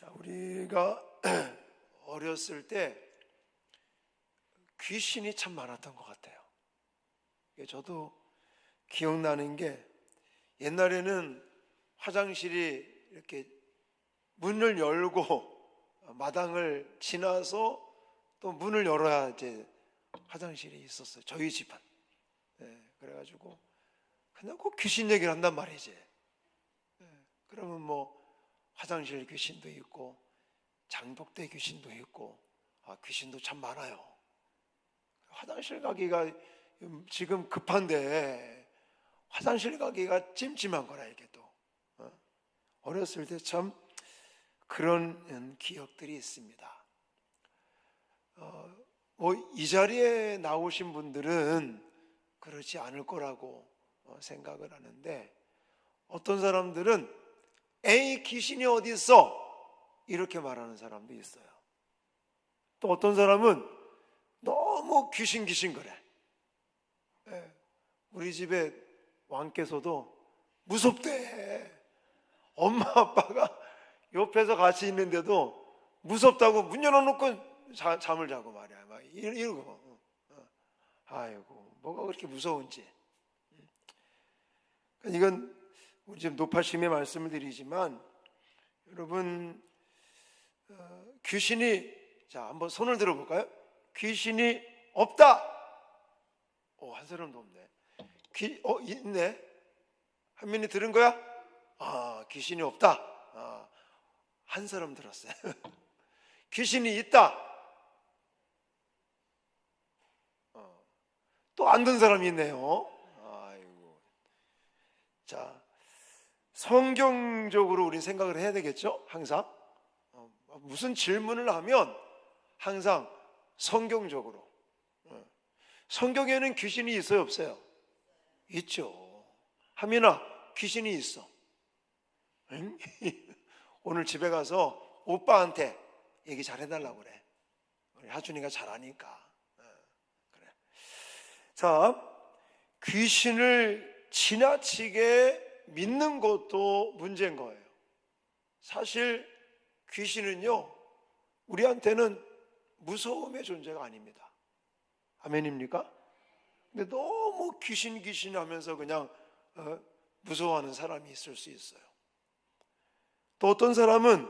자, 우리가 어렸을 때 귀신이 참 많았던 것 같아요. 저도 기억나는 게, 옛날에는 화장실이 이렇게 문을 열고 마당을 지나서 또 문을 열어야 이제 화장실이 있었어요. 저희 집은. 그래가지고 그냥 꼭 귀신 얘기를 한단 말이지. 그러면 뭐 화장실 귀신도 있고 장독대 귀신도 있고, 귀신도 참 많아요. 화장실 가기가 지금 급한데 화장실 가기가 찜찜한 거라. 이게 또 어렸을 때 참 그런 기억들이 있습니다. 뭐 이 자리에 나오신 분들은 그렇지 않을 거라고 생각을 하는데, 어떤 사람들은 에이 귀신이 어디 있어 이렇게 말하는 사람도 있어요. 또 어떤 사람은 너무 귀신 그래. 우리 집에 왕께서도 무섭대. 엄마 아빠가 옆에서 같이 있는데도 무섭다고 문 열어놓고 잠을 자고 말이야. 막 이러고. 아이고, 뭐가 그렇게 무서운지. 이건 우리 지금 노파심의 말씀을 드리지만, 여러분, 귀신이, 자, 한번 손을 들어볼까요? 귀신이 없다. 한 사람도 없네. 있네. 한민이 들은 거야? 귀신이 없다. 한 사람 들었어요. 귀신이 있다. 또 안 든 사람이 있네요. 아이고. 자, 성경적으로 우리 생각을 해야 되겠죠? 항상 무슨 질문을 하면 항상 성경적으로. 성경에는 귀신이 있어요, 없어요? 있죠. 하민아, 귀신이 있어. 응? 오늘 집에 가서 오빠한테 얘기 잘 해달라고 그래. 우리 하준이가 잘하니까. 그래. 자, 귀신을 지나치게 믿는 것도 문제인 거예요. 사실 귀신은요, 우리한테는 무서움의 존재가 아닙니다. 아멘입니까? 근데 너무 귀신 하면서 그냥 무서워하는 사람이 있을 수 있어요. 또 어떤 사람은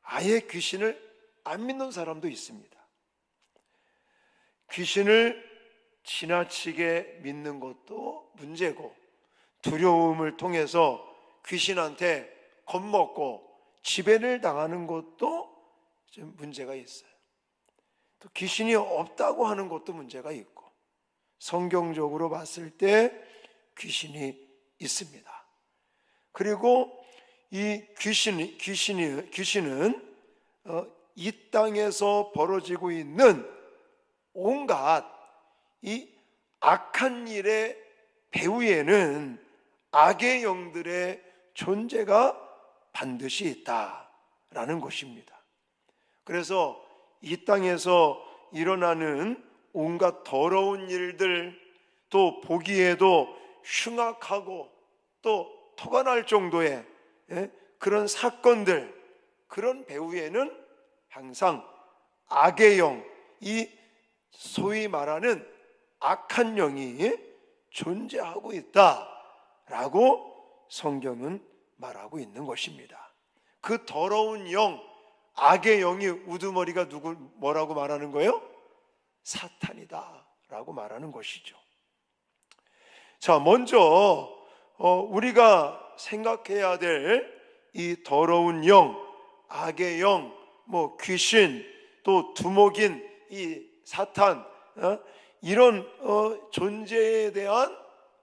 아예 귀신을 안 믿는 사람도 있습니다. 귀신을 지나치게 믿는 것도 문제고, 두려움을 통해서 귀신한테 겁먹고 지배를 당하는 것도 좀 문제가 있어요. 또 귀신이 없다고 하는 것도 문제가 있고, 성경적으로 봤을 때 귀신이 있습니다. 그리고 이 귀신은 이 땅에서 벌어지고 있는 온갖 이 악한 일의 배후에는 악의 영들의 존재가 반드시 있다라는 것입니다. 그래서 이 땅에서 일어나는 온갖 더러운 일들, 또 보기에도 흉악하고 또 토가 날 정도의 그런 사건들, 그런 배후에는 항상 악의 영, 이 소위 말하는 악한 영이 존재하고 있다라고 성경은 말하고 있는 것입니다. 그 더러운 영, 악의 영이 우두머리가 뭐라고 말하는 거예요? 사탄이다라고 말하는 것이죠. 자, 먼저 우리가 생각해야 될 이 더러운 영, 악의 영, 뭐 귀신, 또 두목인 이 사탄, 이런 존재에 대한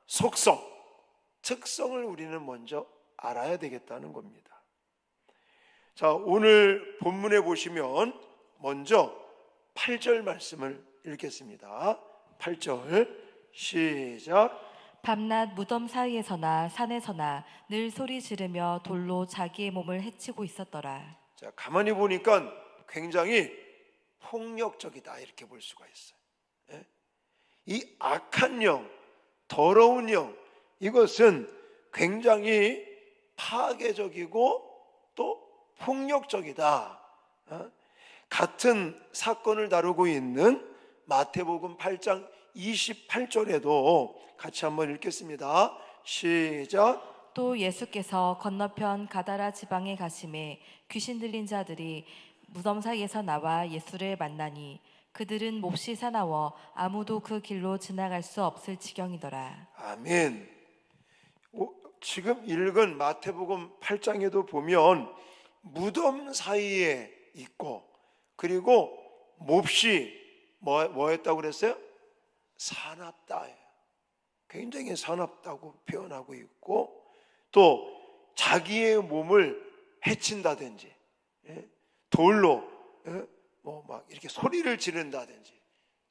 속성, 특성을 우리는 먼저 알아야 되겠다는 겁니다. 자, 오늘 본문에 보시면 먼저 8절 말씀을 읽겠습니다. 8절 시작. 밤낮 무덤 사이에서나 산에서나 늘 소리 지르며 돌로 자기의 몸을 해치고 있었더라. 자, 가만히 보니까 굉장히 폭력적이다 이렇게 볼 수가 있어요. 이 악한 영, 더러운 영, 이것은 굉장히 파괴적이고 또 폭력적이다. 같은 사건을 다루고 있는 마태복음 8장 28절에도 같이 한번 읽겠습니다. 시작. 또 예수께서 건너편 가다라 지방에 가심에 귀신 들린 자들이 무덤 사이에서 나와 예수를 만나니 그들은 몹시 사나워 아무도 그 길로 지나갈 수 없을 지경이더라. 아멘. 지금 읽은 마태복음 8장에도 보면 무덤 사이에 있고, 그리고 몹시 뭐 했다고 그랬어요? 사납다. 굉장히 사납다고 표현하고 있고, 또 자기의 몸을 해친다든지, 돌로 뭐 막 이렇게 소리를 지른다든지,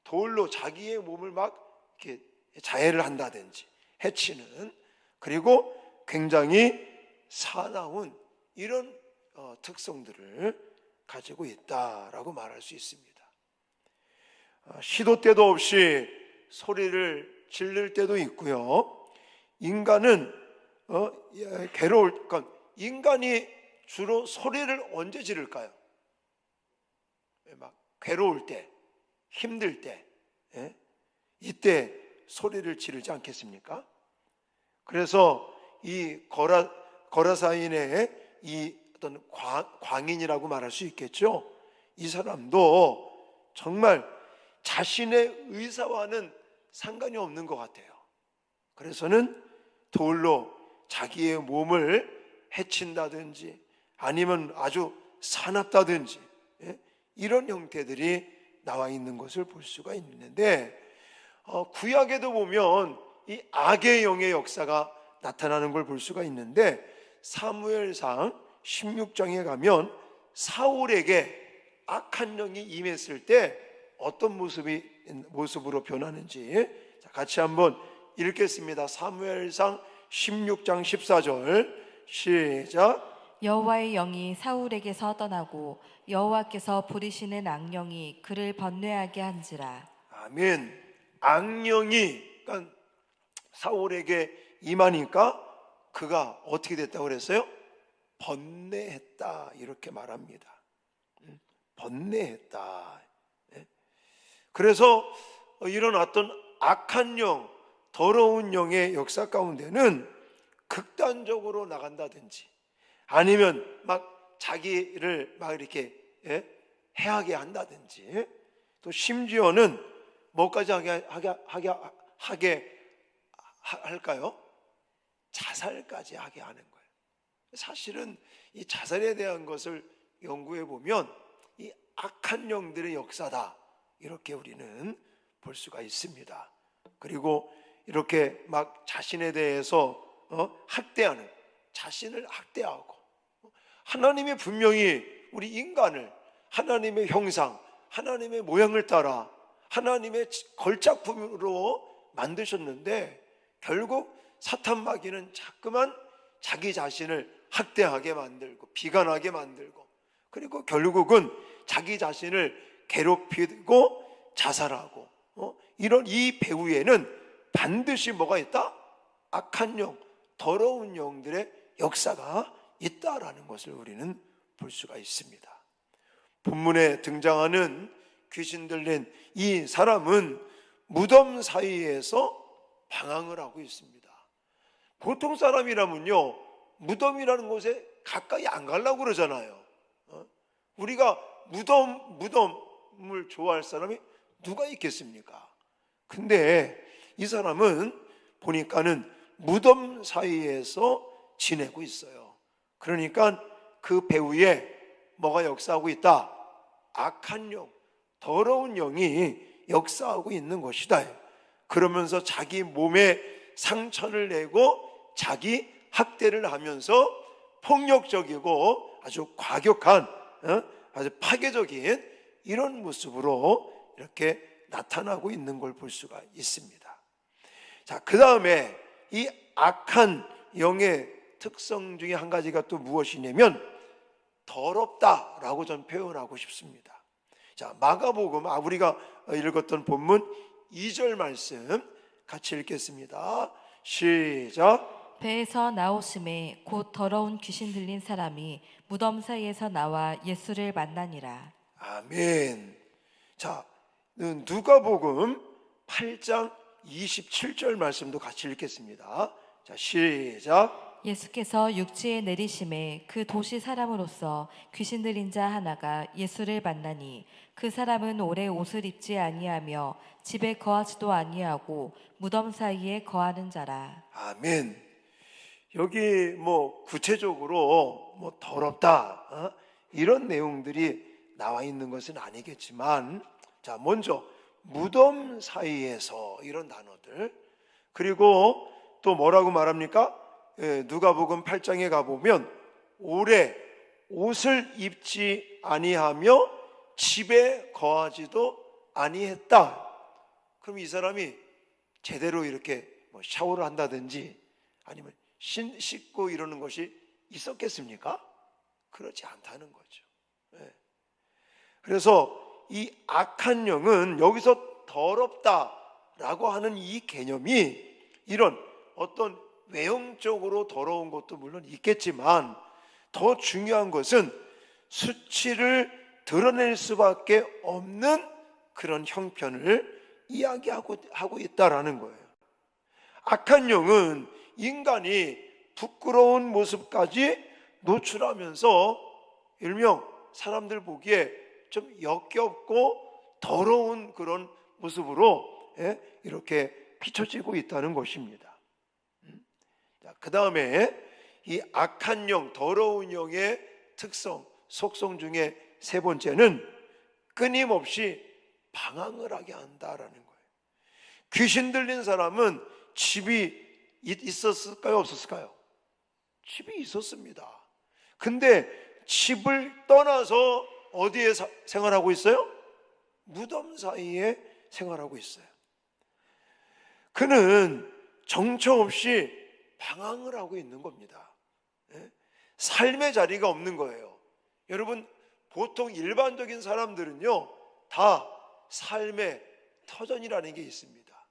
돌로 자기의 몸을 막 이렇게 자해를 한다든지 해치는, 그리고 굉장히 사나운 이런 특성들을 가지고 있다라고 말할 수 있습니다. 시도 때도 없이 소리를 지를 때도 있고요. 인간은 그러니까 인간이 주로 소리를 언제 지를까요? 막 괴로울 때, 힘들 때, 이때 소리를 지르지 않겠습니까? 그래서 이 거라사인의 이 어떤 광인이라고 말할 수 있겠죠. 이 사람도 정말 자신의 의사와는 상관이 없는 것 같아요. 그래서는 돌로 자기의 몸을 해친다든지 아니면 아주 사납다든지 이런 형태들이 나와 있는 것을 볼 수가 있는데, 구약에도 보면 이 악의 영의 역사가 나타나는 걸 볼 수가 있는데, 사무엘상 16장에 가면 사울에게 악한 영이 임했을 때 어떤 모습으로 변하는지 같이 한번 읽겠습니다. 사무엘상 16장 14절 시작. 여호와의 영이 사울에게서 떠나고 여호와께서 부리시는 악령이 그를 번뇌하게 한지라. 아멘. 악령이 그러니까 사울에게 임하니까 그가 어떻게 됐다고 그랬어요? 번뇌했다 이렇게 말합니다. 번뇌했다. 그래서 일어났던 악한 영, 더러운 영의 역사 가운데는 극단적으로 나간다든지 아니면 막 자기를 막 이렇게 해하게 한다든지, 또 심지어는 뭐까지 하게 할까요? 자살까지 하게 하는 거예요. 사실은 이 자살에 대한 것을 연구해 보면 이 악한 영들의 역사다 이렇게 우리는 볼 수가 있습니다. 그리고 이렇게 막 자신에 대해서 학대하는, 자신을 학대하고, 하나님이 분명히 우리 인간을 하나님의 형상, 하나님의 모양을 따라 하나님의 걸작품으로 만드셨는데 결국 사탄 마귀는 자꾸만 자기 자신을 학대하게 만들고 비관하게 만들고, 그리고 결국은 자기 자신을 괴롭히고 자살하고, 이런 이 배후에는 반드시 뭐가 있다? 악한 영, 더러운 영들의 역사가 있다라는 것을 우리는 볼 수가 있습니다. 본문에 등장하는 귀신 들린 이 사람은 무덤 사이에서 방황을 하고 있습니다. 보통 사람이라면요, 무덤이라는 곳에 가까이 안 가려고 그러잖아요. 우리가 무덤을 좋아할 사람이 누가 있겠습니까? 근데 이 사람은 보니까는 무덤 사이에서 지내고 있어요. 그러니까 그 배후에 뭐가 역사하고 있다? 악한 영, 더러운 영이 역사하고 있는 것이다. 그러면서 자기 몸에 상처를 내고 자기 학대를 하면서 폭력적이고 아주 과격한, 아주 파괴적인 이런 모습으로 이렇게 나타나고 있는 걸 볼 수가 있습니다. 자, 그 다음에 이 악한 영의 특성 중에 한 가지가 또 무엇이냐면 더럽다라고 전 표현하고 싶습니다. 자, 마가복음, 우리가 읽었던 본문 2절 말씀 같이 읽겠습니다. 시작. 배에서 나오심에 곧 더러운 귀신 들린 사람이 무덤 사이에서 나와 예수를 만나니라. 아멘. 자, 누가복음 8장 27절 말씀도 같이 읽겠습니다. 자, 시작. 예수께서 육지에 내리심에 그 도시 사람으로서 귀신 들린 자 하나가 예수를 만나니 그 사람은 오래 옷을 입지 아니하며 집에 거하지도 아니하고 무덤 사이에 거하는 자라. 아멘. 여기 뭐 구체적으로 뭐 더럽다 이런 내용들이 나와 있는 것은 아니겠지만, 자, 먼저 무덤 사이에서 이런 단어들, 그리고 또 뭐라고 말합니까? 누가복음 8장에 가보면 오래 옷을 입지 아니하며 집에 거하지도 아니했다. 그럼 이 사람이 제대로 이렇게 뭐 샤워를 한다든지 아니면 씻고 이러는 것이 있었겠습니까? 그렇지 않다는 거죠. 그래서 이 악한 영은 여기서 더럽다라고 하는 이 개념이 이런 어떤 외형적으로 더러운 것도 물론 있겠지만, 더 중요한 것은 수치를 드러낼 수밖에 없는 그런 형편을 이야기하고 있다라는 거예요. 악한 영은 인간이 부끄러운 모습까지 노출하면서 일명 사람들 보기에 좀 역겹고 더러운 그런 모습으로 이렇게 비춰지고 있다는 것입니다. 그 다음에 이 악한 영, 더러운 영의 특성, 속성 중에 세 번째는 끊임없이 방황을 하게 한다라는 거예요. 귀신 들린 사람은 집이 있었을까요? 없었을까요? 집이 있었습니다. 근데 집을 떠나서 어디에 생활하고 있어요? 무덤 사이에 생활하고 있어요. 그는 정처 없이 방황을 하고 있는 겁니다. 삶의 자리가 없는 거예요. 여러분, 보통 일반적인 사람들은요, 다 삶의 터전이라는 게 있습니다.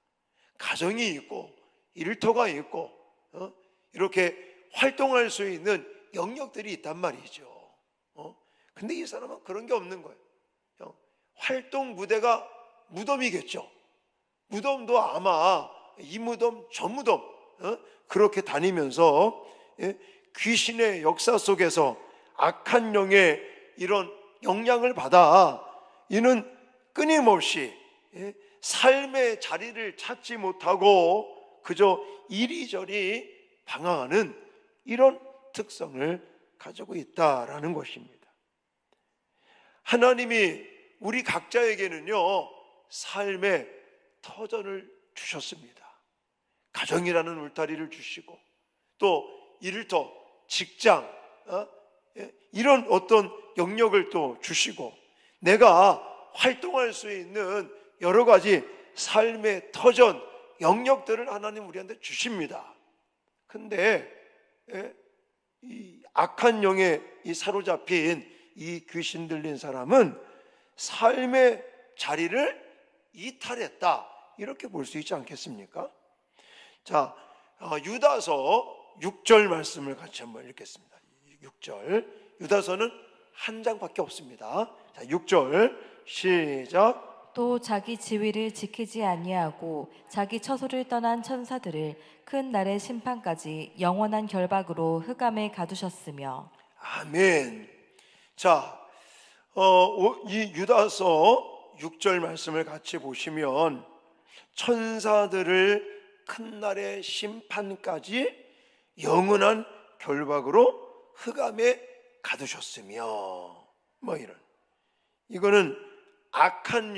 가정이 있고 일터가 있고 이렇게 활동할 수 있는 영역들이 있단 말이죠. 근데 이 사람은 그런 게 없는 거예요. 활동 무대가 무덤이겠죠. 무덤도 아마 이 무덤 저 무덤 그렇게 다니면서 귀신의 역사 속에서 악한 영의 이런 영향을 받아 이는 끊임없이 삶의 자리를 찾지 못하고 그저 이리저리 방황하는 이런 특성을 가지고 있다라는 것입니다. 하나님이 우리 각자에게는요, 삶의 터전을 주셨습니다. 가정이라는 울타리를 주시고 또 일터, 직장 이런 어떤 영역을 또 주시고 내가 활동할 수 있는 여러 가지 삶의 터전, 영역들을 하나님 우리한테 주십니다. 근데 이 악한 영에 사로잡힌 이 귀신 들린 사람은 삶의 자리를 이탈했다, 이렇게 볼 수 있지 않겠습니까? 자, 유다서 6절 말씀을 같이 한번 읽겠습니다. 6절. 유다서는 한 장밖에 없습니다. 자, 6절 시작. 또 자기 지위를 지키지 아니하고 자기 처소를 떠난 천사들을 큰 날의 심판까지 영원한 결박으로 흑암에 가두셨으며. 아멘. 자, 이 유다서 6절 말씀을 같이 보시면 천사들을 큰 날의 심판까지 영원한 결박으로 흑암에 가두셨으며, 뭐 이런, 이거는 악한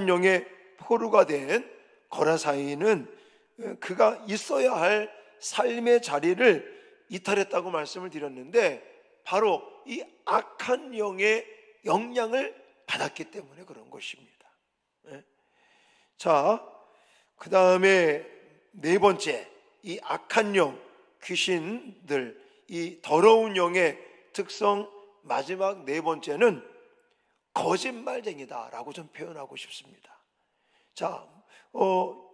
영의 포로가 된 거라사이는 그가 있어야 할 삶의 자리를 이탈했다고 말씀을 드렸는데, 바로 이 악한 영의 영향을 받았기 때문에 그런 것입니다. 자, 그 다음에 네 번째, 이 악한 영, 귀신들, 이 더러운 영의 특성 마지막 네 번째는 거짓말쟁이다라고 좀 표현하고 싶습니다. 자,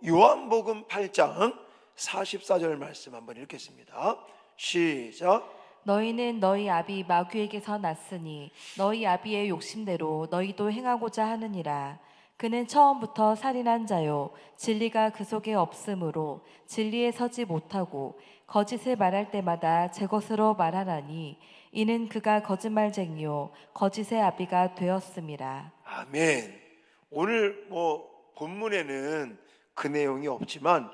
요한복음 8장 44절 말씀 한번 읽겠습니다. 시작. 너희는 너희 아비 마귀에게서 났으니 너희 아비의 욕심대로 너희도 행하고자 하느니라. 그는 처음부터 살인한 자요 진리가 그 속에 없으므로 진리에 서지 못하고 거짓을 말할 때마다 제 것으로 말하나니 이는 그가 거짓말쟁이요 거짓의 아비가 되었음이라. 아멘. 오늘 본문에는 그 내용이 없지만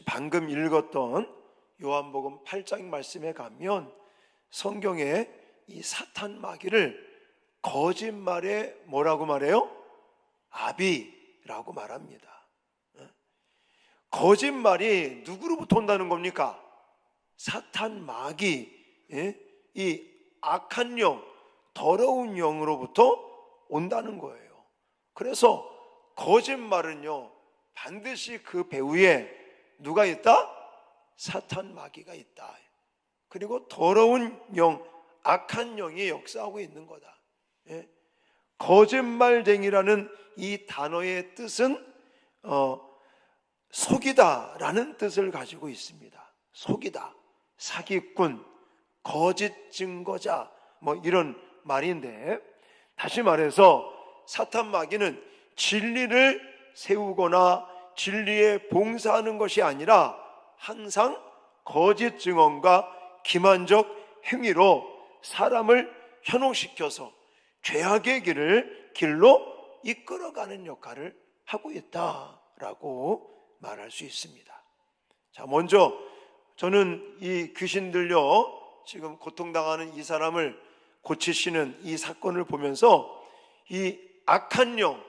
방금 읽었던 요한복음 8장 말씀에 가면 성경에 이 사탄 마귀를 거짓말의 뭐라고 말해요? 아비라고 말합니다. 거짓말이 누구로부터 온다는 겁니까? 사탄 마귀, 이 악한 영, 더러운 영으로부터 온다는 거예요. 그래서 거짓말은요, 반드시 그 배후에 누가 있다? 사탄 마귀가 있다. 그리고 더러운 영, 악한 영이 역사하고 있는 거다. 거짓말쟁이라는 이 단어의 뜻은 속이다라는 뜻을 가지고 있습니다. 속이다, 사기꾼, 거짓 증거자, 이런 말인데, 다시 말해서 사탄 마귀는 진리를 세우거나 진리에 봉사하는 것이 아니라 항상 거짓 증언과 기만적 행위로 사람을 현혹시켜서 죄악의 길로 이끌어가는 역할을 하고 있다라고 말할 수 있습니다. 자, 먼저 저는 이 귀신 들려 지금 고통당하는 이 사람을 고치시는 이 사건을 보면서 이 악한 영,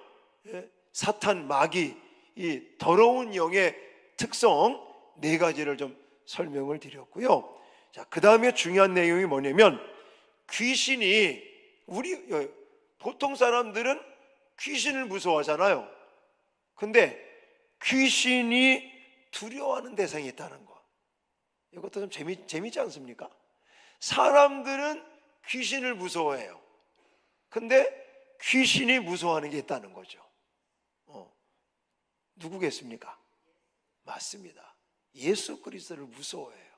사탄 마귀, 이 더러운 영의 특성 4가지를 좀 설명을 드렸고요. 자, 그 다음에 중요한 내용이 뭐냐면, 귀신이 보통 사람들은 귀신을 무서워하잖아요. 근데 귀신이 두려워하는 대상이 있다는 거, 이것도 좀 재밌지 않습니까? 사람들은 귀신을 무서워해요. 근데 귀신이 무서워하는 게 있다는 거죠. 누구겠습니까? 맞습니다. 예수 그리스도를 무서워해요.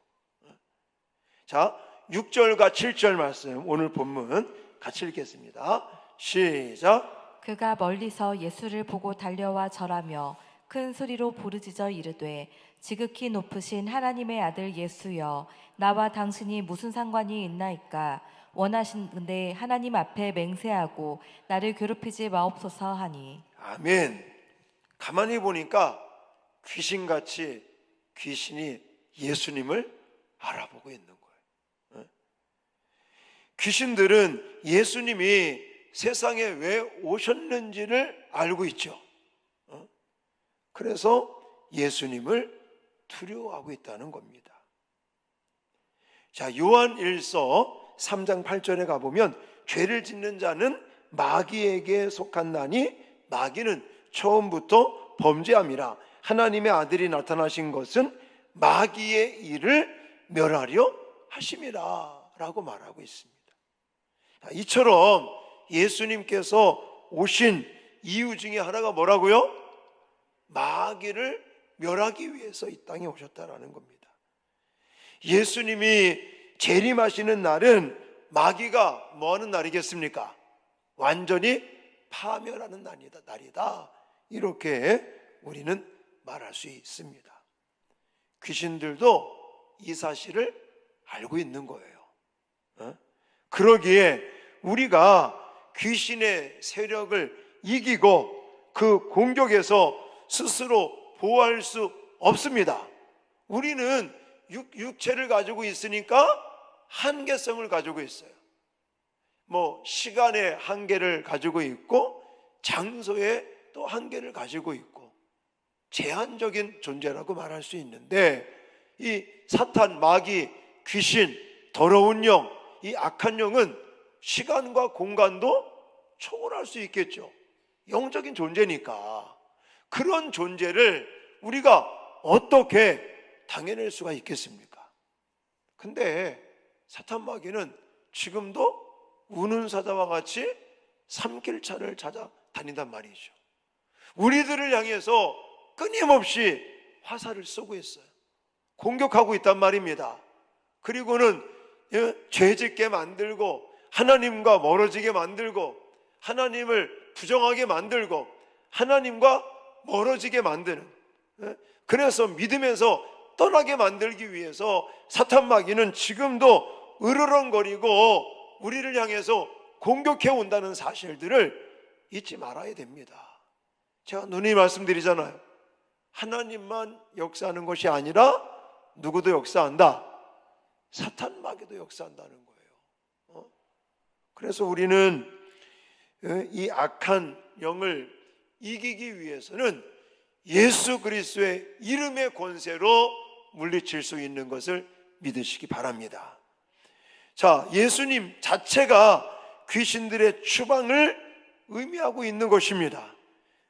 자, 6절과 7절 말씀, 오늘 본문 같이 읽겠습니다. 시작. 그가 멀리서 예수를 보고 달려와 절하며 큰 소리로 부르짖어 이르되 지극히 높으신 하나님의 아들 예수여, 나와 당신이 무슨 상관이 있나이까? 원하신데 하나님 앞에 맹세하고 나를 괴롭히지 마옵소서 하니. 아멘. 가만히 보니까 귀신같이 귀신이 예수님을 알아보고 있는 거예요. 귀신들은 예수님이 세상에 왜 오셨는지를 알고 있죠. 그래서 예수님을 두려워하고 있다는 겁니다. 자, 요한 1서 3장 8절에 가보면 죄를 짓는 자는 마귀에게 속한다니 마귀는 처음부터 범죄함이라. 하나님의 아들이 나타나신 것은 마귀의 일을 멸하려 하심이라 라고 말하고 있습니다. 이처럼 예수님께서 오신 이유 중에 하나가 뭐라고요? 마귀를 멸하기 위해서 이 땅에 오셨다라는 겁니다. 예수님이 재림하시는 날은 마귀가 뭐하는 날이겠습니까? 완전히 파멸하는 날이다. 이렇게 우리는 말할 수 있습니다. 귀신들도 이 사실을 알고 있는 거예요. 그러기에 우리가 귀신의 세력을 이기고 그 공격에서 스스로 보호할 수 없습니다. 우리는 육체를 가지고 있으니까 한계성을 가지고 있어요. 시간의 한계를 가지고 있고 장소의 또 한계를 가지고 있고 제한적인 존재라고 말할 수 있는데, 이 사탄, 마귀, 귀신, 더러운 영, 이 악한 영은 시간과 공간도 초월할 수 있겠죠. 영적인 존재니까. 그런 존재를 우리가 어떻게 당해낼 수가 있겠습니까? 근데 사탄 마귀는 지금도 우는 사자와 같이 삼킬차를 찾아 다닌단 말이죠. 우리들을 향해서 끊임없이 화살을 쏘고 있어요. 공격하고 있단 말입니다. 그리고는 죄짓게 만들고 하나님과 멀어지게 만들고 하나님을 부정하게 만들고 하나님과 멀어지게 만드는, 그래서 믿음에서 떠나게 만들기 위해서 사탄 마귀는 지금도 으르렁거리고 우리를 향해서 공격해 온다는 사실들을 잊지 말아야 됩니다. 제가 누누이 말씀드리잖아요. 하나님만 역사하는 것이 아니라 누구도 역사한다. 사탄 마귀도 역사한다는 거예요. 그래서 우리는 이 악한 영을 이기기 위해서는 예수 그리스도의 이름의 권세로 물리칠 수 있는 것을 믿으시기 바랍니다. 자, 예수님 자체가 귀신들의 추방을 의미하고 있는 것입니다.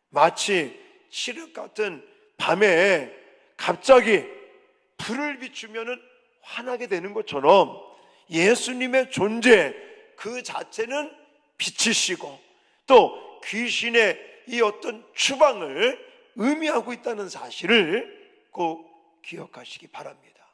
마치 칠흑 같은 밤에 갑자기 불을 비추면 환하게 되는 것처럼 예수님의 존재 그 자체는 빛이시고 또 귀신의 이 어떤 추방을 의미하고 있다는 사실을 꼭 기억하시기 바랍니다.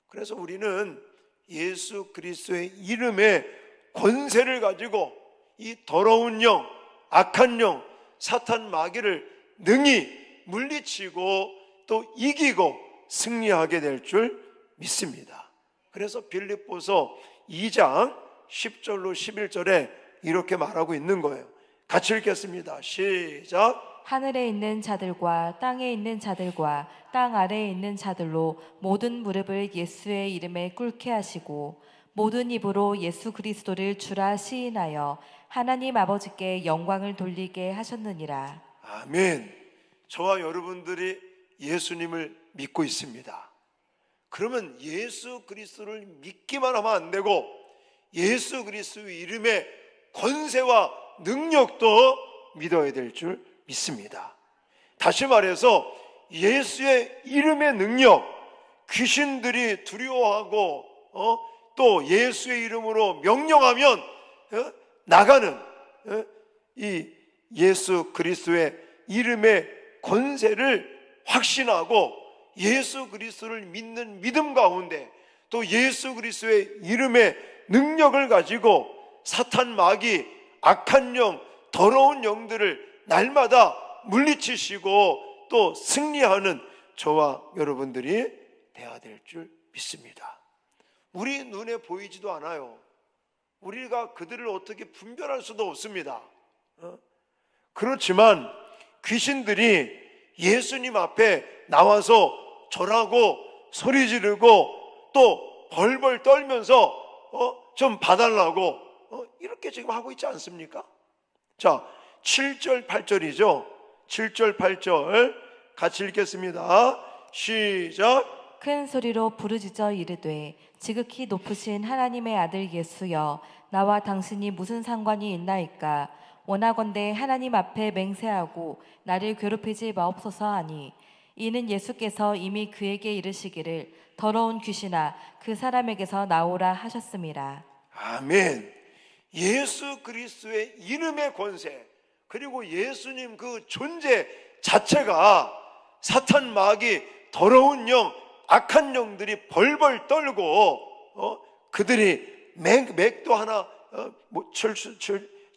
그래서 우리는 예수 그리스도의 이름의 권세를 가지고 이 더러운 영, 악한 영, 사탄 마귀를 능히 물리치고 또 이기고 승리하게 될 줄 믿습니다. 그래서 빌립보서 2장 10절로 11절에 이렇게 말하고 있는 거예요. 같이 읽겠습니다. 시작. 하늘에 있는 자들과 땅에 있는 자들과 땅 아래에 있는 자들로 모든 무릎을 예수의 이름에 꿇게 하시고 모든 입으로 예수 그리스도를 주라 시인하여 하나님 아버지께 영광을 돌리게 하셨느니라. 아멘. 저와 여러분들이 예수님을 믿고 있습니다. 그러면 예수 그리스도를 믿기만 하면 안 되고 예수 그리스도의 이름의 권세와 능력도 믿어야 될 줄 믿습니다. 다시 말해서 예수의 이름의 능력, 귀신들이 두려워하고 또 예수의 이름으로 명령하면 나가는 이 예수 그리스도의 이름의 권세를 확신하고 예수 그리스도를 믿는 믿음 가운데 또 예수 그리스도의 이름의 능력을 가지고 사탄 마귀, 악한 영, 더러운 영들을 날마다 물리치시고 또 승리하는 저와 여러분들이 되어야 될 줄 믿습니다. 우리 눈에 보이지도 않아요. 우리가 그들을 어떻게 분별할 수도 없습니다. 그렇지만 귀신들이 예수님 앞에 나와서 절하고 소리 지르고 또 벌벌 떨면서 좀 봐달라고 이렇게 지금 하고 있지 않습니까? 자, 7절 8절이죠. 7절 8절 같이 읽겠습니다. 시작. 큰 소리로 부르짖어 이르되 지극히 높으신 하나님의 아들 예수여 나와 당신이 무슨 상관이 있나이까. 원하건대 하나님 앞에 맹세하고 나를 괴롭히지 마옵소서 하니 이는 예수께서 이미 그에게 이르시기를 더러운 귀신아 그 사람에게서 나오라 하셨음이라. 아멘. 예수 그리스도의 이름의 권세 그리고 예수님 그 존재 자체가 사탄 마귀 더러운 영 악한 영들이 벌벌 떨고 그들이 맥도 하나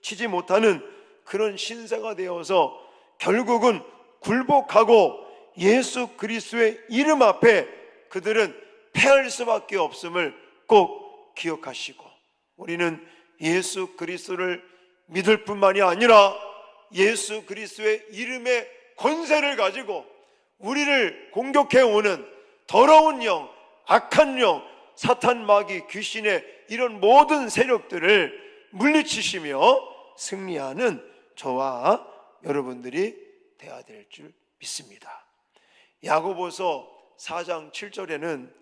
치지 못하는 그런 신세가 되어서 결국은 굴복하고 예수 그리스도의 이름 앞에 그들은 패할 수밖에 없음을 꼭 기억하시고 우리는 예수 그리스도를 믿을 뿐만이 아니라 예수 그리스도의 이름의 권세를 가지고 우리를 공격해 오는 더러운 영, 악한 영, 사탄 마귀 귀신의 이런 모든 세력들을 물리치시며 승리하는 저와 여러분들이 되어야 될 줄 믿습니다. 야고보서 4장 7절에는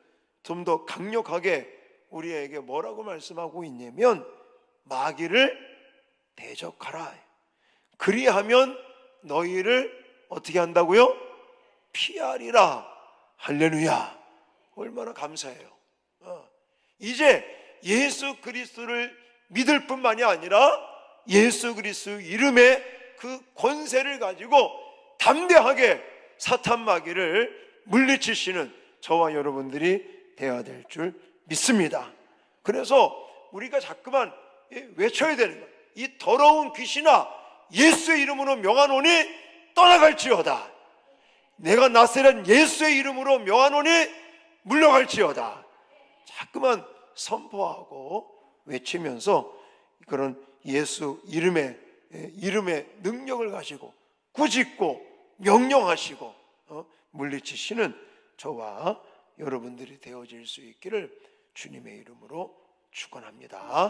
좀 더 강력하게 우리에게 뭐라고 말씀하고 있냐면 마귀를 대적하라. 그리하면 너희를 어떻게 한다고요? 피하리라. 할렐루야. 얼마나 감사해요. 이제 예수 그리스도를 믿을 뿐만이 아니라 예수 그리스도 이름의 그 권세를 가지고 담대하게 사탄 마귀를 물리치시는 저와 여러분들이 되어야 될 줄 믿습니다. 그래서 우리가 자꾸만 외쳐야 되는 거예요. 이 더러운 귀신아, 예수의 이름으로 명하노니 떠나갈지어다. 내가 나세란 예수의 이름으로 명하노니 물러갈지어다. 자꾸만 선포하고 외치면서 그런 예수 이름의 능력을 가지고 꾸짖고 명령하시고 물리치시는 저와 여러분들이 되어질 수 있기를 주님의 이름으로 축원합니다.